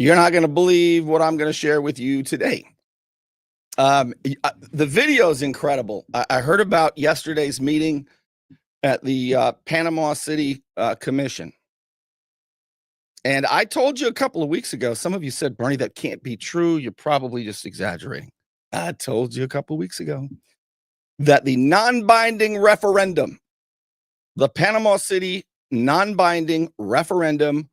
You're not going to believe what I'm going to share with you today. The video is incredible. I heard about yesterday's meeting at the Panama City Commission. And I told you a couple of weeks ago, some of you said, Bernie, that can't be true. You're probably just exaggerating. I told you a couple of weeks ago that the non-binding referendum, the Panama City non-binding referendum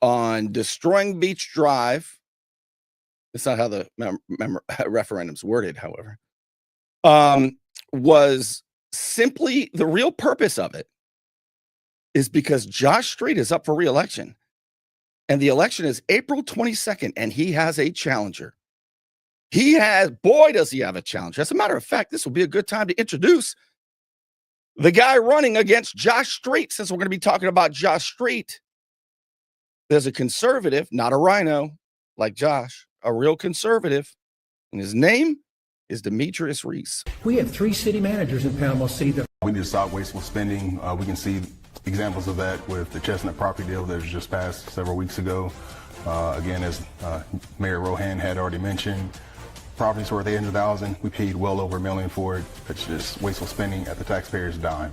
on destroying Beach Drive, it's not how the referendum's worded, however, was simply the real purpose of it is because Josh Street is up for re-election. And the election is April 22nd, and he has a challenger. Boy, does he have a challenger. As a matter of fact, this will be a good time to introduce the guy running against Josh Street, since we're going to be talking about Josh Street. There's a conservative, not a rhino like Josh, a real conservative, and his name is Demetrius Reese. We have 3 city managers in Panama City. We need to stop wasteful spending. We can see examples of that with the Chestnut property deal that was just passed several weeks ago. Again, as Mayor Rohan had already mentioned, properties worth $800,000. We paid well over $1 million for it. It's just wasteful spending at the taxpayer's dime.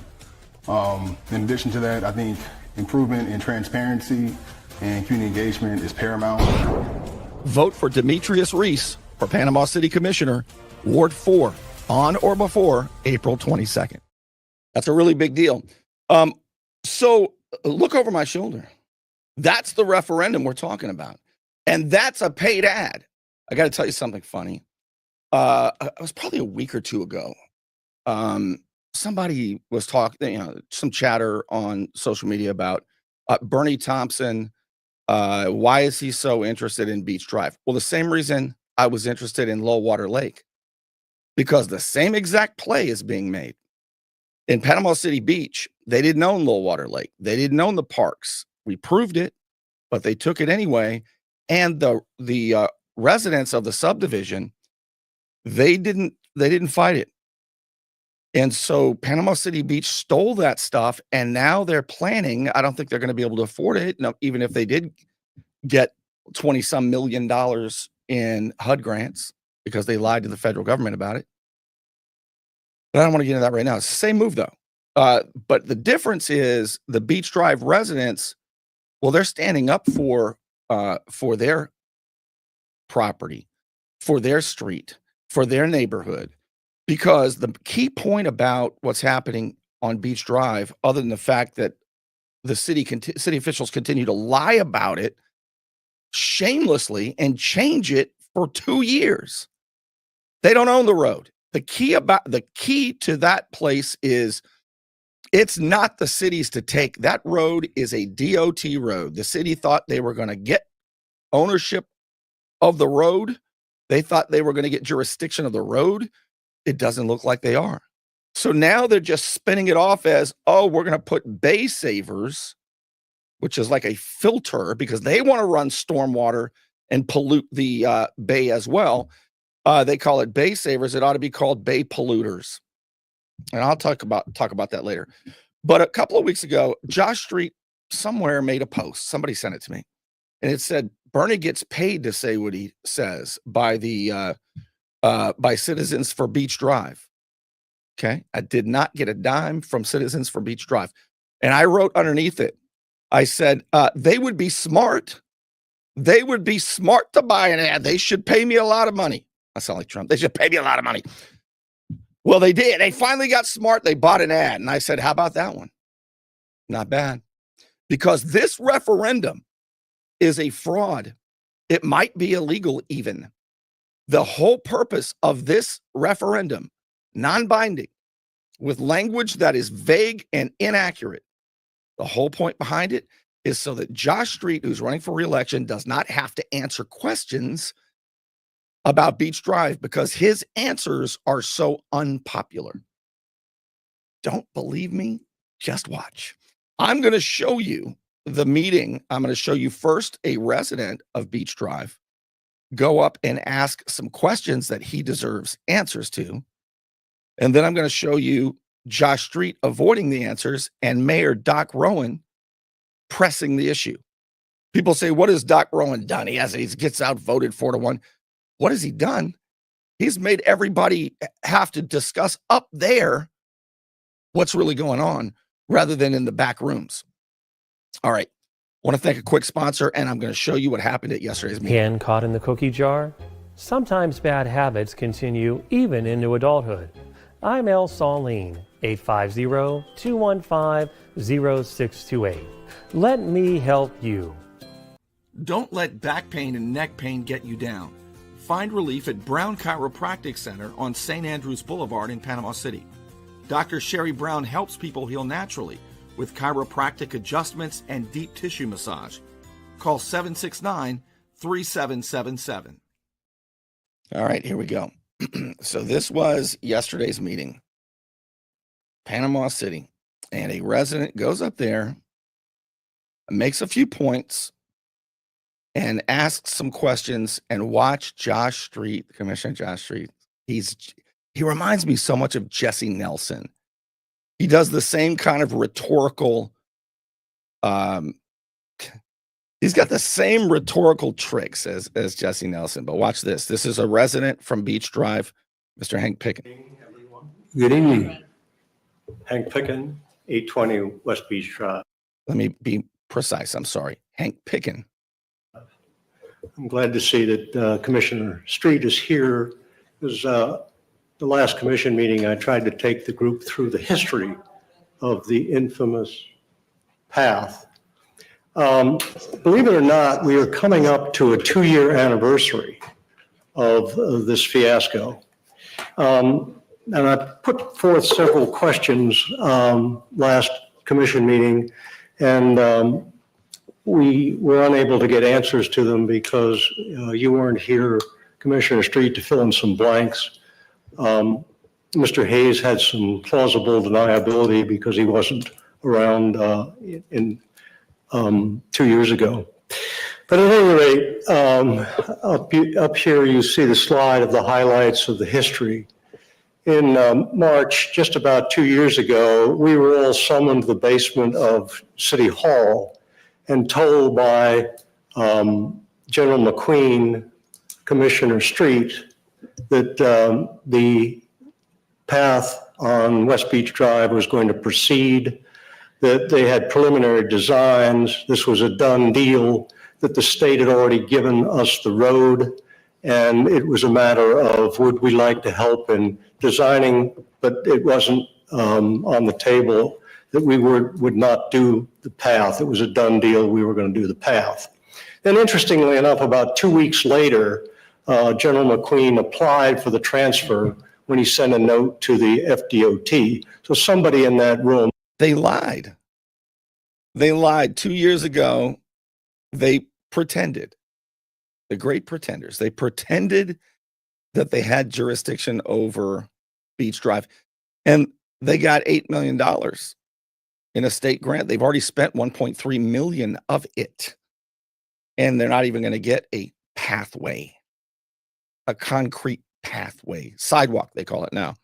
In addition to that, I think improvement in transparency and community engagement is paramount. Vote for Demetrius Reese for Panama City Commissioner, Ward 4, on or before April 22nd. That's a really big deal. So look over my shoulder. That's the referendum we're talking about. And that's a paid ad. I got to tell you something funny. It was probably a week or two ago. Somebody was talking, some chatter on social media about Bernie Thompson. Why is he so interested in Beach Drive? Well, the same reason I was interested in Low Water Lake, because the same exact play is being made. In Panama City Beach, they didn't own Low Water Lake. They didn't own the parks. We proved it, but they took it anyway. And the residents of the subdivision, they didn't fight it. And so Panama City Beach stole that stuff, and now they're planning. I don't think they're going to be able to afford it, even if they did get $20-some million in HUD grants, because they lied to the federal government about it. But I don't want to get into that right now. It's the same move, though. But the difference is the Beach Drive residents, well, they're standing up for their property, for their street, for their neighborhood. Because the key point about what's happening on Beach Drive, other than the fact that the city officials continue to lie about it shamelessly and change it for 2 years. They don't own the road. The key to that place is it's not the city's to take. That road is a DOT road. The city thought they were going to get ownership of the road. They thought they were going to get jurisdiction of the road. It doesn't look like they are. So now they're just spinning it off as, oh, we're going to put bay savers, which is like a filter, because they want to run stormwater and pollute the bay as well. They call it bay savers. It ought to be called bay polluters. And I'll talk about that later. But a couple of weeks ago, Josh Street somewhere made a post. Somebody sent it to me. And it said, Bernie gets paid to say what he says by Citizens for Beach Drive. Okay. I did not get a dime from Citizens for Beach Drive. And I wrote underneath it, I said, they would be smart. They would be smart to buy an ad. They should pay me a lot of money. I sound like Trump. They should pay me a lot of money. Well, they did. They finally got smart. They bought an ad. And I said, how about that one? Not bad. Because this referendum is a fraud. It might be illegal even. The whole purpose of this referendum, non-binding, with language that is vague and inaccurate, the whole point behind it is so that Josh Street, who's running for re-election, does not have to answer questions about Beach Drive because his answers are so unpopular. Don't believe me? Just watch. I'm going to show you the meeting. I'm going to show you first a resident of Beach Drive go up and ask some questions that he deserves answers to. And then I'm going to show you Josh Street avoiding the answers and Mayor Doc Rowan pressing the issue. People say, what has Doc Rowan done? He gets outvoted 4-1. What has he done? He's made everybody have to discuss up there what's really going on rather than in the back rooms. All right. I want to thank a quick sponsor, and I'm going to show you what happened at yesterday's meeting. Hand caught in the cookie jar? Sometimes bad habits continue even into adulthood. I'm El Saline, 850-215-0628. Let me help you. Don't let back pain and neck pain get you down. Find relief at Brown Chiropractic Center on St. Andrews Boulevard in Panama City. Dr. Sherry Brown helps people heal naturally with chiropractic adjustments and deep tissue massage. Call 769-3777. All right, here we go. So this was yesterday's meeting, Panama City, and a resident goes up there, makes a few points, and asks some questions. And watch Josh Street, Commissioner Josh Street. He reminds me so much of Jesse Nelson. He does the same kind of rhetorical, he's got the same rhetorical tricks as Jesse Nelson. But watch this. This is a resident from Beach Drive, Mr. Hank Picken. Good evening. Hank Picken, 820 West Beach Drive. Let me be precise. I'm sorry. Hank Picken. I'm glad to see that Commissioner Street is here. Because the last commission meeting, I tried to take the group through the history of the infamous path. Believe it or not, we are coming up to a 2-year anniversary of this fiasco. And I put forth several questions last commission meeting, and we were unable to get answers to them because you weren't here, Commissioner Street, to fill in some blanks. Mr. Hayes had some plausible deniability because he wasn't around in 2 years ago. But at any rate, up here you see the slide of the highlights of the history. In March, just about 2 years ago, we were all summoned to the basement of City Hall and told by General McQueen, Commissioner Street, that the path on West Beach Drive was going to proceed, that they had preliminary designs, this was a done deal, that the state had already given us the road, and it was a matter of would we like to help in designing, but it wasn't on the table that we would not do the path. It was a done deal, we were going to do the path. Then interestingly enough, about 2 weeks later, General McQueen applied for the transfer when he sent a note to the FDOT. So somebody in that room. They lied. They lied 2 years ago. They pretended, the great pretenders, they pretended that they had jurisdiction over Beach Drive, and they got $8 million in a state grant. They've already spent $1.3 million of it, and they're not even going to get a pathway, a concrete pathway, sidewalk, they call it now.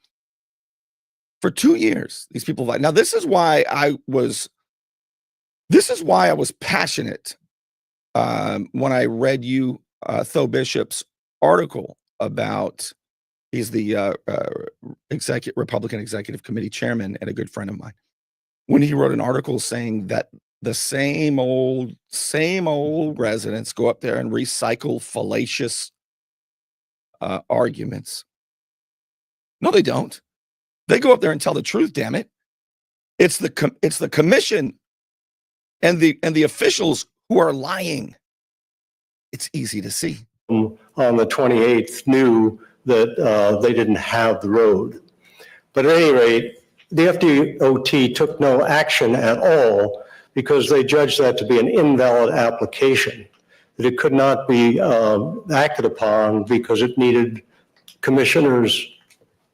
For 2 years, these people lied. Now, this is why I was passionate when I read you Tho Bishop's article about, he's the Republican Executive Committee chairman and a good friend of mine, when he wrote an article saying that the same old residents go up there and recycle fallacious arguments. No, they don't. They go up there and tell the truth, damn it. It's the commission and the officials who are lying. It's easy to see. On the 28th knew that they didn't have the road. But at any rate, the FDOT took no action at all because they judged that to be an invalid application, that it could not be acted upon because it needed commissioner's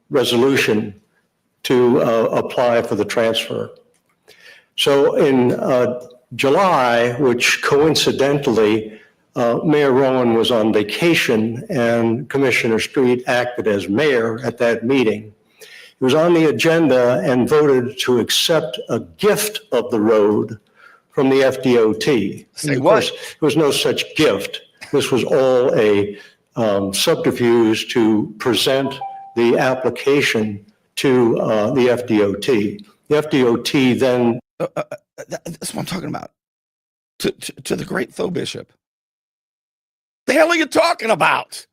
resolution to apply for the transfer. So in July, which coincidentally, Mayor Rowan was on vacation and Commissioner Street acted as mayor at that meeting. He was on the agenda and voted to accept a gift of the road from the FDOT. Say Of what? course, there was no such gift. This was all a subterfuge to present the application to the FDOT. The FDOT then That's what I'm talking about. To the great Tho Bishop. The hell are you talking about?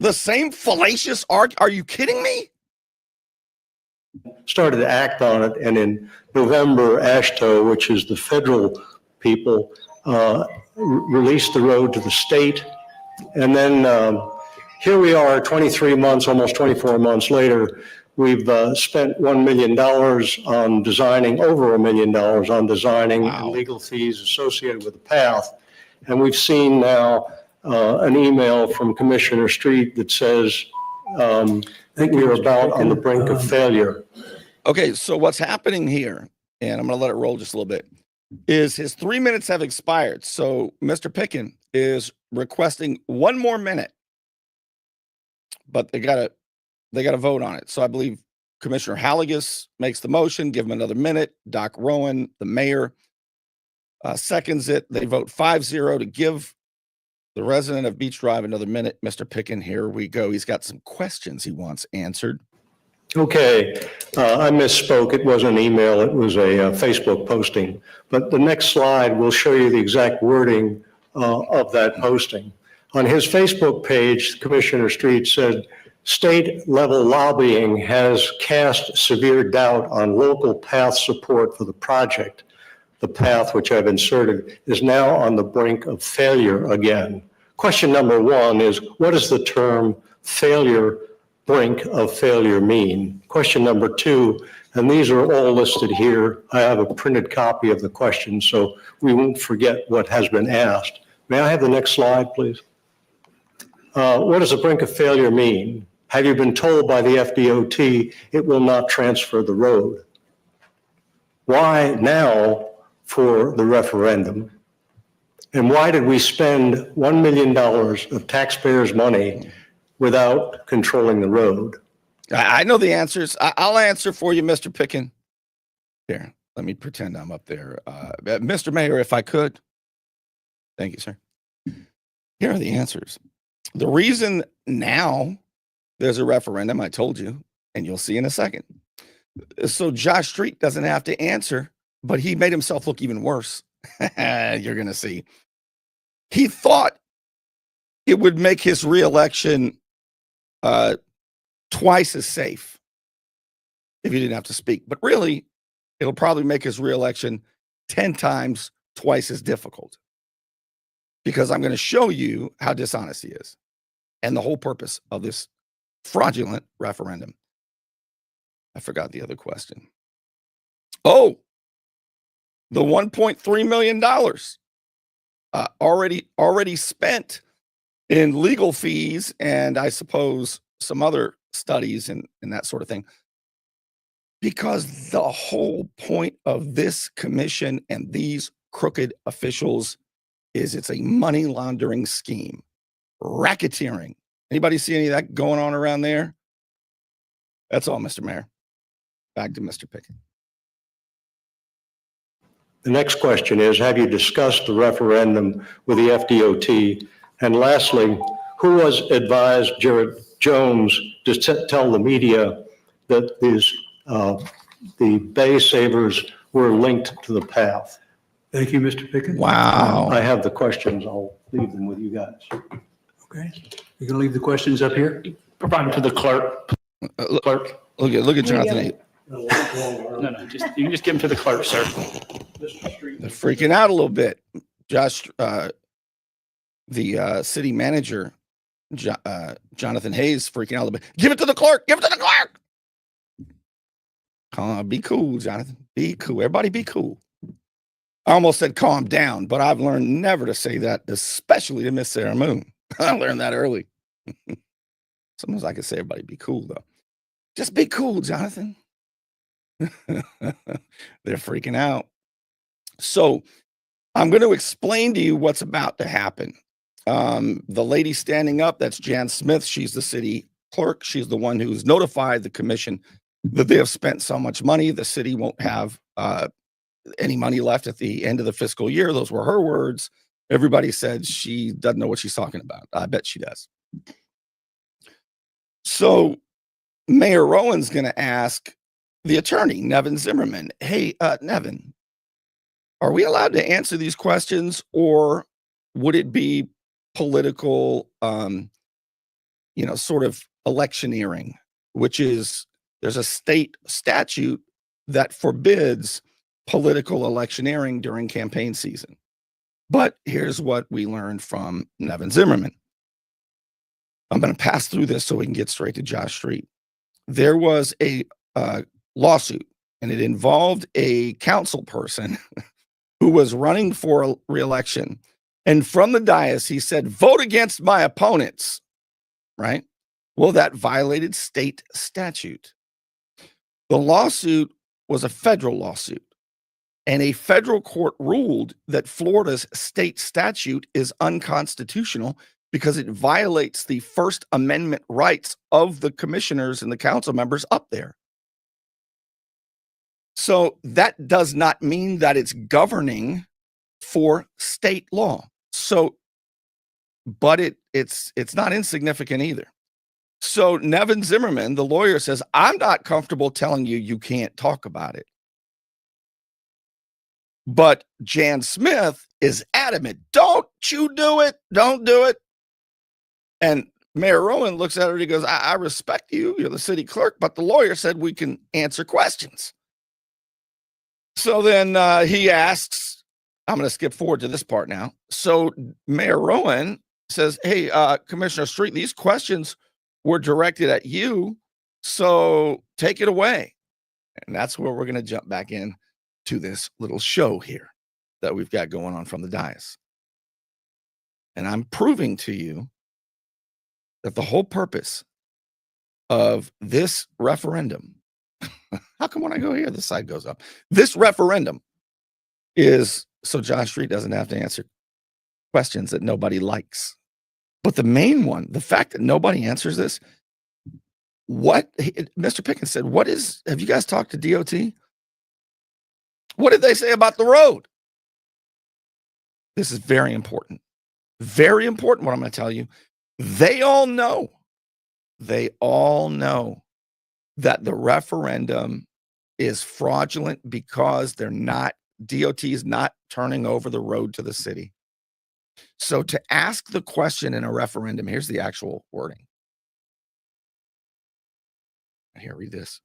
The same fallacious argument? Are you kidding me? started to act on it, and in November, AASHTO, which is the federal people, released the road to the state. And then here we are 23 months, almost 24 months later. We've spent $1 million on designing, over $1 million on designing, Wow. and legal fees associated with the path. And we've seen now an email from Commissioner Street that says we're about on the brink of failure. Okay, so what's happening here, and I'm going to let it roll just a little bit, is his 3 minutes have expired. So Mr. Picken is requesting 1 more minute, but they got to vote on it. So I believe Commissioner Halligus makes the motion, give him another minute. Doc Rowan, the mayor, seconds it. They vote 5-0 to give the resident of Beach Drive another minute. Mr. Picken, here we go. He's got some questions he wants answered. Okay, I misspoke. It wasn't an email, it was a Facebook posting. But the next slide will show you the exact wording of that posting. On his Facebook page, Commissioner Street said, state-level lobbying has cast severe doubt on local path support for the project. The path, which I've inserted, is now on the brink of failure again. Question number 1 is, what does the term failure, brink of failure mean? Question number 2, and these are all listed here. I have a printed copy of the question, so we won't forget what has been asked. May I have the next slide, please? What does a brink of failure mean? Have you been told by the FDOT it will not transfer the road? Why now for the referendum? And why did we spend $1 million of taxpayers' money without controlling the road? I know the answers. I'll answer for you, Mr. Picken. Here, let me pretend I'm up there. Mr. Mayor, if I could. Thank you, sir. Here are the answers. The reason now there's a referendum, I told you, and you'll see in a second. So Josh Street doesn't have to answer, but he made himself look even worse. You're going to see. He thought it would make his reelection twice as safe if he didn't have to speak. But really, it'll probably make his reelection 10 times twice as difficult. Because I'm going to show you how dishonest he is and the whole purpose of this fraudulent referendum. I forgot the other question. Oh, the $1.3 million already spent in legal fees and I suppose some other studies and that sort of thing. Because the whole point of this commission and these crooked officials is it's a money laundering scheme, racketeering. Anybody see any of that going on around there? That's all, Mr. Mayor. Back to Mr. Pickett. The next question is, have you discussed the referendum with the FDOT? And lastly, who was advised Jared Jones to tell the media that the Bay Savers were linked to the path? Thank you, Mr. Pickens. Wow. I have the questions. I'll leave them with you guys. Okay. You're going to leave the questions up here? Provide them to the clerk. Clerk. Look at Jonathan. Hey, No, you can just give them to the clerk, sir. they're freaking out a little bit. Josh, the city manager, Jonathan Hayes, freaking out a little bit. Give it to the clerk. Give it to the clerk. Be cool, Jonathan. Be cool. Everybody be cool. I almost said calm down, but I've learned never to say that, especially to Miss Sarah Moon. I learned that early. Sometimes I can say everybody be cool, though. Just be cool, Jonathan. They're freaking out. So I'm going to explain to you what's about to happen. The lady standing up, that's Jan Smith. She's the city clerk. She's the one who's notified the commission that they have spent so much money, the city won't have any money left at the end of the fiscal year. Those were her words. Everybody said she doesn't know what she's talking about. I bet she does. So Mayor Rowan's going to ask the attorney, Nevin Zimmerman, hey, Nevin, are we allowed to answer these questions, or would it be political, sort of electioneering, which is there's a state statute that forbids political electioneering during campaign season. But here's what we learned from Nevin Zimmerman. I'm going to pass through this so we can get straight to Josh Street. There was a lawsuit, and it involved a council person who was running for re-election. And from the dais, he said, vote against my opponents, right? Well, that violated state statute. The lawsuit was a federal lawsuit, and a federal court ruled that Florida's state statute is unconstitutional because it violates the First Amendment rights of the commissioners and the council members up there. So that does not mean that it's governing for state law. So, but it's not insignificant either. So Nevin Zimmerman, the lawyer, says, I'm not comfortable telling you you can't talk about it. But Jan Smith is adamant. Don't you do it. Don't do it. And Mayor Rowan looks at her and he goes, I respect you. You're the city clerk, but the lawyer said we can answer questions. So then he asks, I'm going to skip forward to this part now. So Mayor Rowan says, hey, Commissioner Street, these questions were directed at you, so take it away. And that's where we're going to jump back in to this little show here that we've got going on from the dais. And I'm proving to you that the whole purpose of this referendum, how come when I go here, this side goes up? This referendum is so Josh Street doesn't have to answer questions that nobody likes. But the main one, the fact that nobody answers this, Mr. Pickens said, have you guys talked to DOT? What did they say about the road? This is very important. Very important what I'm going to tell you. They all know that the referendum is fraudulent because DOT is not turning over the road to the city. So to ask the question in a referendum, here's the actual wording. Here, read this.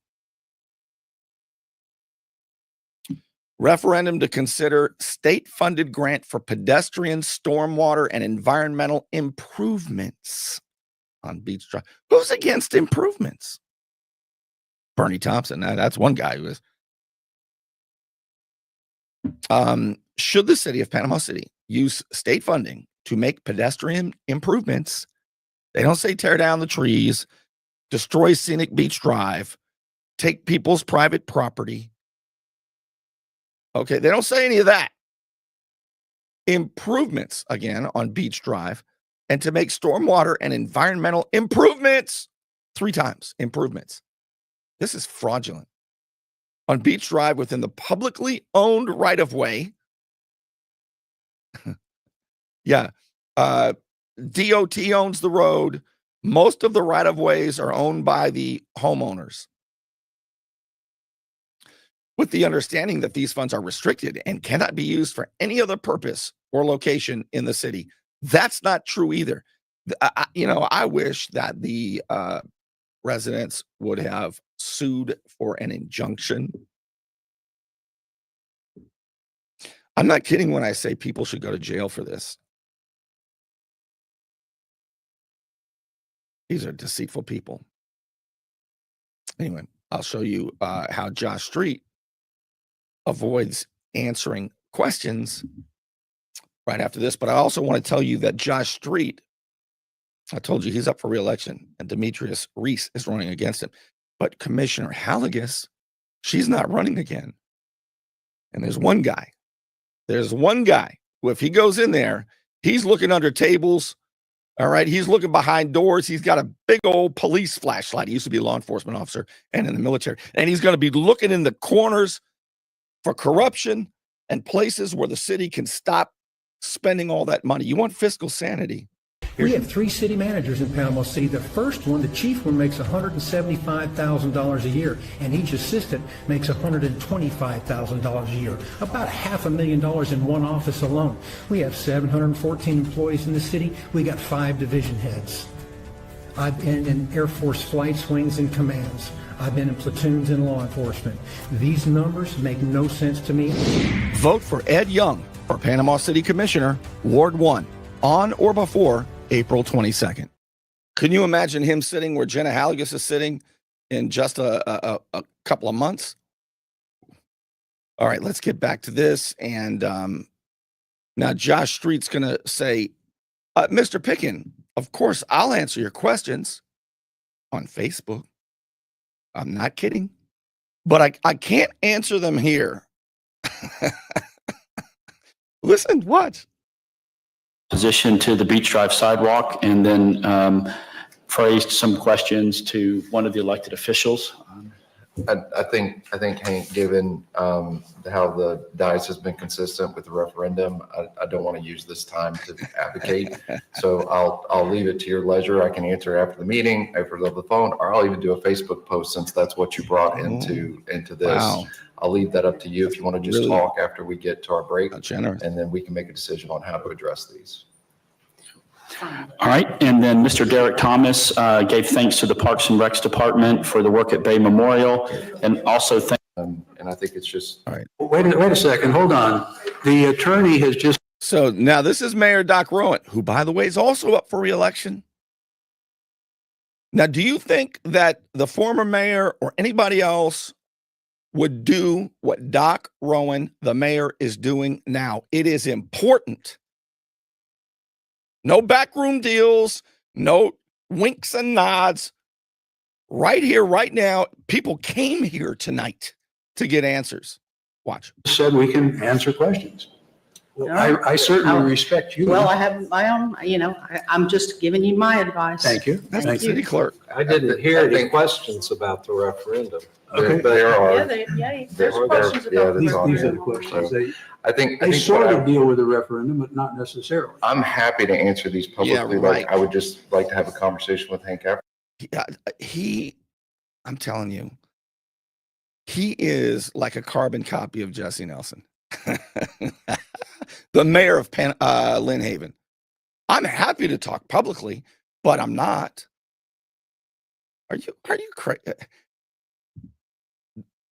Referendum to consider state-funded grant for pedestrian, stormwater, and environmental improvements on Beach Drive. Who's against improvements? Bernie Thompson. That's one guy who is. Should the city of Panama City use state funding to make pedestrian improvements? They don't say tear down the trees, destroy scenic Beach Drive, take people's private property. Okay, they don't say any of that. Improvements, again, on Beach Drive, and to make stormwater and environmental improvements 3 times. Improvements. This is fraudulent. On Beach Drive within the publicly owned right-of-way. Yeah. DOT owns the road. Most of the right-of-ways are owned by the homeowners, with the understanding that these funds are restricted and cannot be used for any other purpose or location in the city. That's not true either. I wish that the residents would have sued for an injunction. I'm not kidding when I say people should go to jail for this. These are deceitful people. Anyway, I'll show you how Josh Street avoids answering questions right after this. But I also want to tell you that Josh Street, I told you he's up for re-election, and Demetrius Reese is running against him. But Commissioner Halligus, she's not running again. And there's one guy who, if he goes in there, he's looking under tables, All right. He's looking behind doors. He's got a big old police flashlight. He used to be a law enforcement officer and in the military. And he's going to be looking in the corners for corruption and places where the city can stop spending all that money. You want fiscal sanity. We have 3 city managers in Panama City. The first one, the chief one, makes $175,000 a year, and each assistant makes $125,000 a year, about $500,000 in one office alone. We have 714 employees in the city. We got 5 division heads. I've been in Air Force flight wings and commands. I've been in platoons in law enforcement. These numbers make no sense to me. Vote for Ed Young for Panama City Commissioner, Ward 1, on or before April 22nd. Can you imagine him sitting where Jenna Halligus is sitting in just a couple of months? All right, let's get back to this. And now Josh Street's going to say, Mr. Picken, of course, I'll answer your questions on Facebook. I'm not kidding. But I can't answer them here. Listen, watch. Position to the Beach Drive sidewalk, and then phrased some questions to one of the elected officials. I think Hank, given how the dice has been consistent with the referendum, I don't want to use this time to advocate. So I'll leave it to your leisure. I can answer after the meeting, over the phone, or I'll even do a Facebook post since that's what you brought into this. Wow. I'll leave that up to you if you want to just Really? talk after we get to our break, Generous. and then we can make a decision on how to address these. All right, and then Mr. Derek Thomas gave thanks to the Parks and Recs Department for the work at Bay Memorial, and also And I think it's just Wait a second, hold on. The attorney has just So now this is Mayor Doc Rowan, who, by the way, is also up for re-election. Now, do you think that the former mayor or anybody else would do what Doc Rowan, the mayor, is doing now? It is important. No backroom deals, no winks and nods. Right here, right now, people came here tonight to get answers. Watch. said we can answer questions. I certainly respect you. Well, I have my own, I'm just giving you my advice. Thank you. That's the Thank you. city clerk. I didn't hear any questions about the referendum. Okay. there are. There's There- questions yeah, about. that's on These are there. the questions. They I think they sort what of deal with the referendum, but not necessarily. I'm happy to answer these publicly. right. Like I would just like to have a conversation with Hank after. I'm telling you, he is like a carbon copy of Jesse Nelson, the mayor of Lynn Haven. I'm happy to talk publicly, but I'm not. Are you crazy?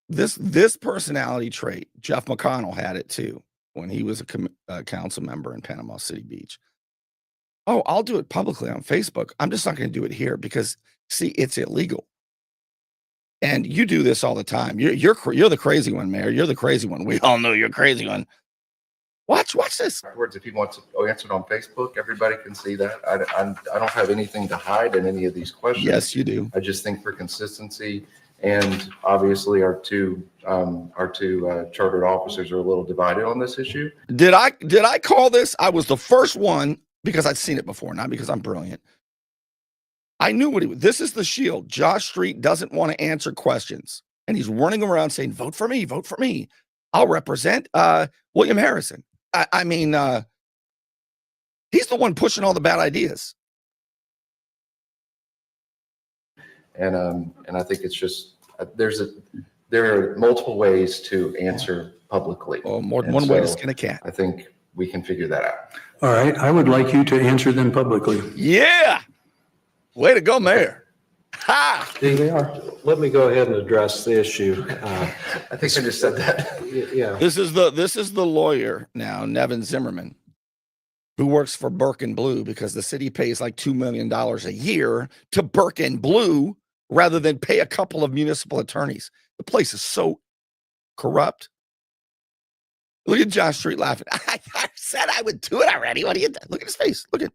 This personality trait, Jeff McConnell had it too when he was a council member in Panama City Beach. Oh, I'll do it publicly on Facebook. I'm just not going to do it here because, see, it's illegal. And you do this all the time. You're the crazy one, Mayor. You're the crazy one. We all know you're crazy one. Watch this. Afterwards, if he wants to answer it on Facebook, everybody can see that. I don't have anything to hide in any of these questions. Yes, you do. I just think for consistency, and obviously our two chartered officers are a little divided on this issue. Did I call this? I was the first one because I'd seen it before, not because I'm brilliant. I knew what this is the shield. Josh Street doesn't want to answer questions. And he's running around saying, vote for me, vote for me. I'll represent William Harrison. I mean, he's the one pushing all the bad ideas. And I think it's just, there are multiple ways to answer publicly. Oh, more than And one way to so skin a cat. I think we can figure that out. All right, I would like you to answer them publicly. Yeah. Way to go, Mayor. Ha! Let me go ahead and address the issue. I think I just said that. Yeah, This is the lawyer now, Nevin Zimmerman, who works for Burke and Blue because the city pays like $2 million a year to Burke and Blue rather than pay a couple of municipal attorneys. The place is so corrupt. Look at Josh Street laughing. I said I would do it already. What do you do? Look at his face. Look at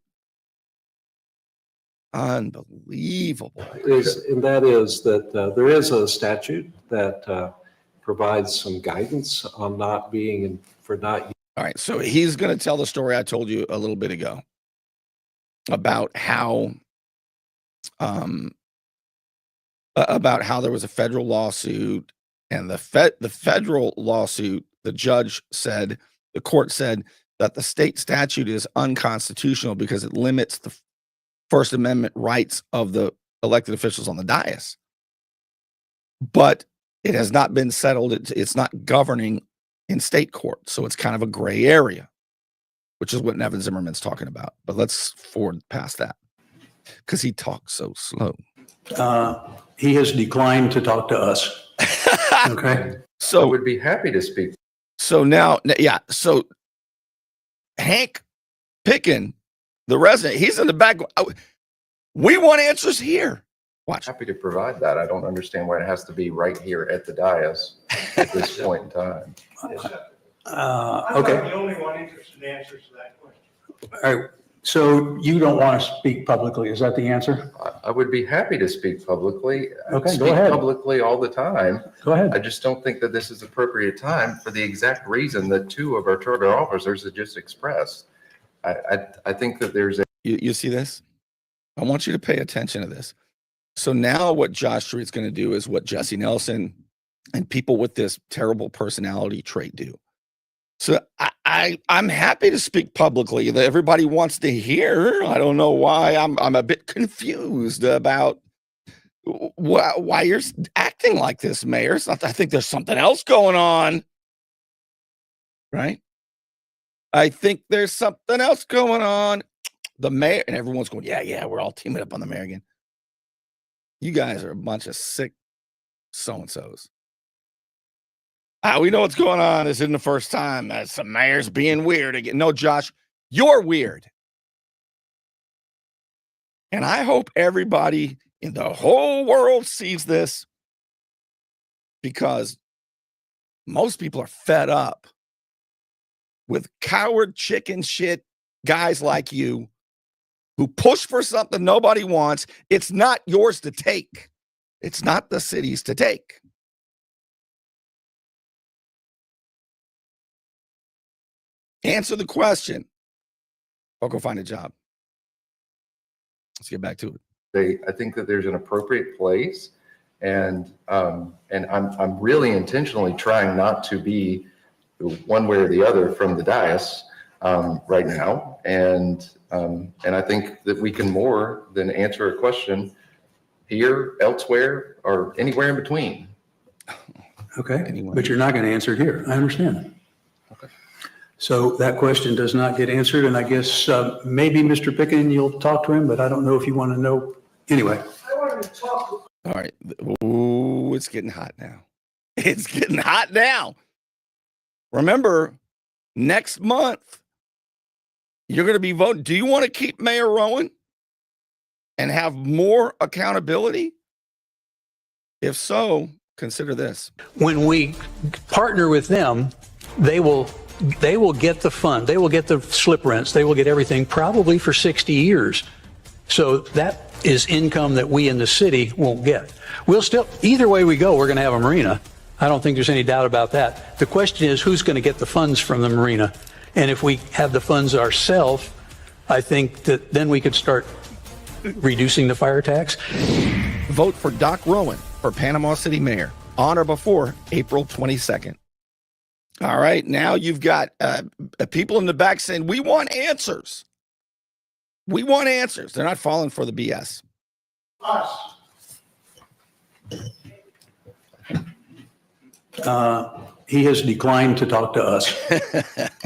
unbelievable. and that is that there is a statute that provides some guidance on not being for not. All right. So he's going to tell the story I told you a little bit ago. about how there was a federal lawsuit, and the federal lawsuit, the court said that the state statute is unconstitutional because it limits the First Amendment rights of the elected officials on the dais. But it has not been settled. It's not governing in state court. So it's kind of a gray area, which is what Nevin Zimmerman's talking about. But let's forward past that because he talks so slow. He has declined to talk to us. Okay. So I would be happy to speak. So now, yeah. So Hank Pickin, the resident, he's in the back. We want answers here. Watch. Happy to provide that. I don't understand why it has to be right here at the dais at this point in time. Okay. the only one interested in answers to that question. All right. So you don't want to speak publicly. Is that the answer? I would be happy to speak publicly. I Okay, go speak ahead. publicly all the time. Go ahead. I just don't think that this is appropriate time for the exact reason that two of our charter officers have just expressed. I think that there's a You see this? I want you to pay attention to this. So now what Josh Street's going to do is what Jesse Nelson and people with this terrible personality trait do. So I'm happy to speak publicly. That everybody wants to hear. I don't know why. I'm a bit confused about why you're acting like this, Mayor. It's not, I think there's something else going on, right? I think there's something else going on. The mayor, and everyone's going, yeah, we're all teaming up on the mayor again. You guys are a bunch of sick so-and-sos. We know what's going on. This isn't the first time. Some mayor's being weird again. No, Josh, you're weird. And I hope everybody in the whole world sees this, because most people are fed up with coward chicken shit guys like you who push for something nobody wants. It's not yours to take. It's not the city's to take. Answer the question or go find a job. Let's get back to it. I think that there's an appropriate place, and I'm really intentionally trying not to be one way or the other from the dais right now, and I think that we can more than answer a question here, elsewhere, or anywhere in between. Okay. Anyway. But you're not going to answer it here. I understand. Okay. So that question does not get answered. And I guess maybe Mr. Pickin, you'll talk to him, but I don't know if you want to know. Anyway. All right. Ooh, it's getting hot now. It's getting hot now. Remember, next month, you're going to be voting. Do you want to keep Mayor Rowan and have more accountability? If so, consider this. When we partner with them, they will get the fund, they will get the slip rents, they will get everything probably for 60 years. So that is income that we in the city won't get. We'll still, either way we go, we're going to have a marina. I don't think there's any doubt about that. The question is who's going to get the funds from the marina? And if we have the funds ourselves, I think that then we could start reducing the fire tax. Vote for Doc Rowan for Panama City Mayor on or before April 22nd. All right. Now you've got people in the back saying, we want answers. We want answers. They're not falling for the BS. Us. He has declined to talk to us.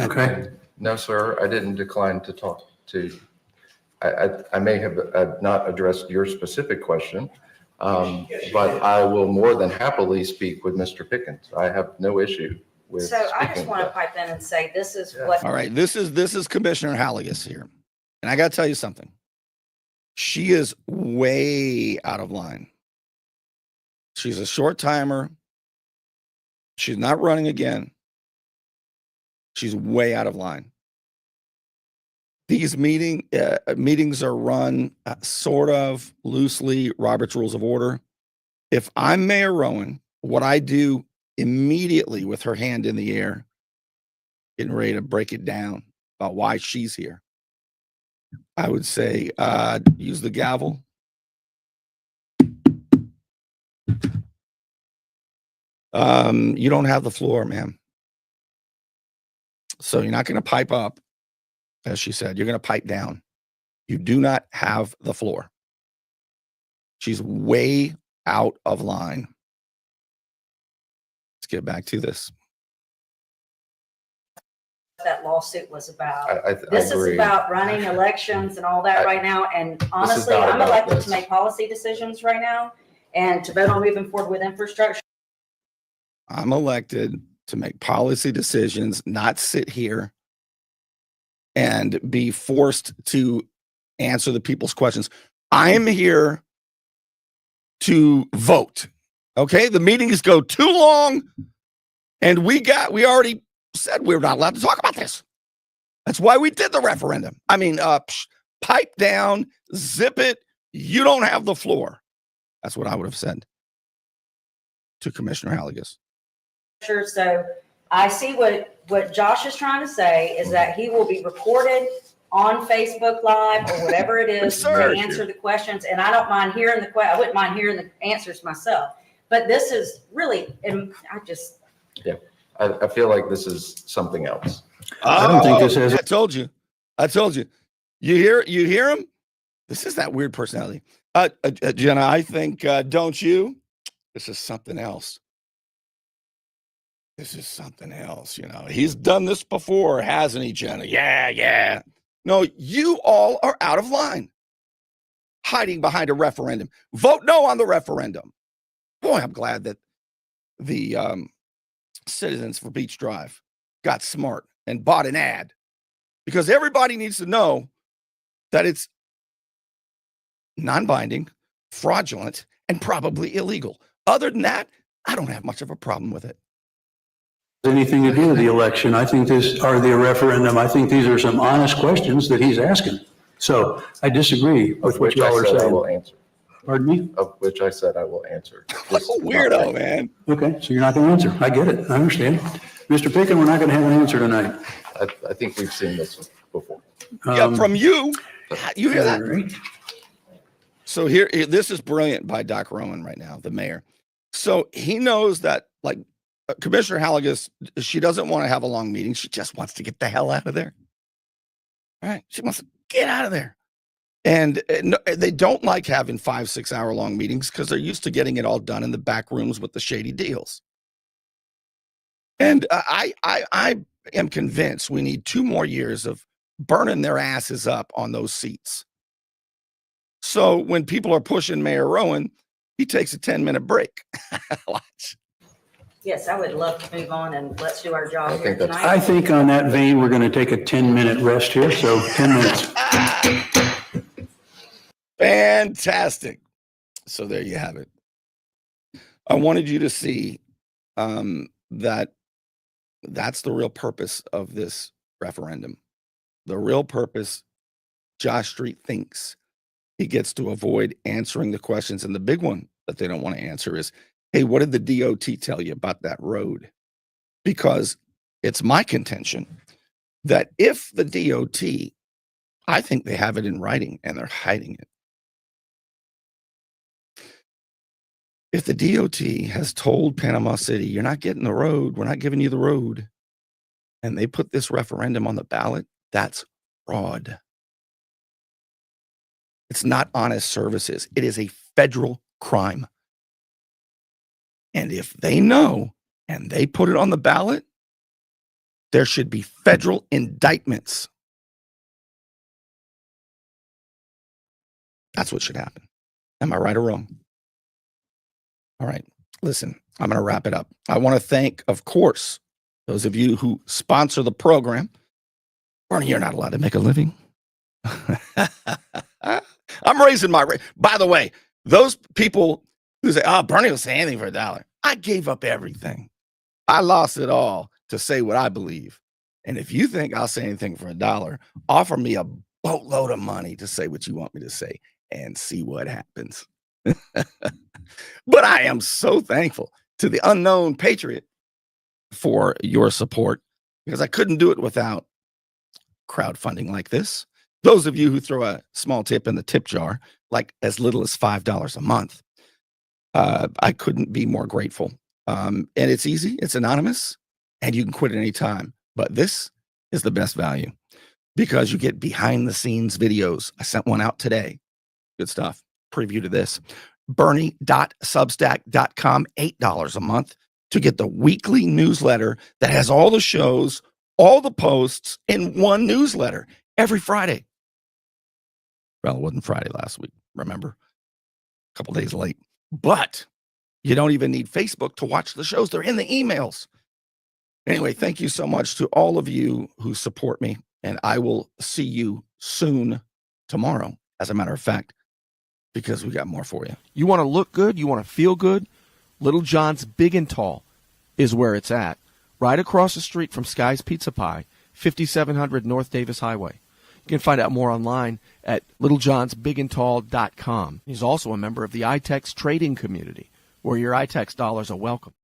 Okay. No, sir, I didn't decline to talk to. I may have not addressed your specific question, but I will more than happily speak with Mr. Pickens. I have no issue with So I just speaking want to with pipe in and say, this is what, All right. This is Commissioner Halligus here. And I got to tell you something. She is way out of line. She's a short timer. She's not running again. She's way out of line. These meetings are run sort of loosely, Robert's Rules of Order. If I'm Mayor Rowan, what I do immediately with her hand in the air, getting ready to break it down about why she's here. I would say use the gavel. You don't have the floor, ma'am. So you're not going to pipe up, as she said. You're going to pipe down. You do not have the floor. She's way out of line. Let's get back to this. That lawsuit was about. I This is agree. about running elections and all that right now. And honestly, not I'm about elected this. to make policy decisions right now and to vote on moving forward with infrastructure. I'm elected to make policy decisions, not sit here and be forced to answer the people's questions. I'm here to vote. Okay. The meetings go too long, and we already said we're not allowed to talk about this. That's why we did the referendum. I mean, pipe down, zip it. You don't have the floor. That's what I would have said to Commissioner Halligus. So I see what Josh is trying to say is that he will be recorded on Facebook Live or whatever it is to Absurd. answer the questions. And I don't mind hearing I wouldn't mind hearing the answers myself. But this is really, and I feel like this is something else. I don't think this has. I told you. You hear him? This is that weird personality. Jenna, I think, don't you? This is something else. This is something else, He's done this before, hasn't he, Jenna? Yeah. No, you all are out of line. Hiding behind a referendum. Vote no on the referendum. Boy, I'm glad that the citizens for Beach Drive got smart and bought an ad, because everybody needs to know that it's non-binding, fraudulent, and probably illegal. Other than that, I don't have much of a problem with it. Anything to do with the election. I think the referendum. I think these are some honest questions that he's asking. So I disagree with what y'all are I saying. will answer. Pardon me? Of which I said I will answer. Weirdo, man. Okay, so you're not going to answer. I get it. I understand. Mr. Picken, we're not going to have an answer tonight. I think we've seen this before. Yeah, from you. You hear that? Right. So here, this is brilliant by Doc Rowan right now, the mayor. So he knows that, like, Commissioner Halligus, she doesn't want to have a long meeting. She just wants to get the hell out of there. All right. She wants to get out of there. And they don't like having 5-6 hour long meetings because they're used to getting it all done in the back rooms with the shady deals. And I am convinced we need 2 more years of burning their asses up on those seats. So when people are pushing Mayor Rowan, he takes a 10-minute break. Watch. yes, I would love to move on and let's do our job I here think that's- tonight. I think on that vein, we're going to take a 10-minute rest here. So 10 minutes. Fantastic. So there you have it. I wanted you to see that that's the real purpose of this referendum. The real purpose, Josh Street thinks he gets to avoid answering the questions. And the big one that they don't want to answer is, hey, what did the DOT tell you about that road? Because it's my contention that if the DOT, I think they have it in writing and they're hiding it. If the DOT has told Panama City, you're not getting the road, we're not giving you the road, and they put this referendum on the ballot, that's fraud. It's not honest services. It is a federal crime. And if they know and they put it on the ballot, there should be federal indictments. That's what should happen. Am I right or wrong? All right, listen, I'm going to wrap it up. I want to thank, of course, those of you who sponsor the program. Bernie, you're not allowed to make a living. I'm raising my rate. By the way, those people who say, oh, Bernie will say anything for $1. I gave up everything. I lost it all to say what I believe. And if you think I'll say anything for $1, offer me a boatload of money to say what you want me to say and see what happens. But I am so thankful to the unknown patriot for your support, because I couldn't do it without crowdfunding like this. Those of you who throw a small tip in the tip jar, like as little as $5 a month, I couldn't be more grateful. And it's easy, it's anonymous, and you can quit at any time. But this is the best value because you get behind the scenes videos. I sent one out today. Good stuff. Preview to this. Bernie.substack.com, $8 a month to get the weekly newsletter that has all the shows, all the posts in one newsletter every Friday. Well, it wasn't Friday last week, remember? A couple days late. But you don't even need Facebook to watch the shows. They're in the emails. Anyway, thank you so much to all of you who support me. And I will see you soon tomorrow, as a matter of fact, because we got more for you. You want to look good? You want to feel good? Little John's Big and Tall is where it's at. Right across the street from Sky's Pizza Pie, 5700 North Davis Highway. You can find out more online at littlejohnsbigandtall.com. He's also a member of the iTex trading community, where your iTex dollars are welcome.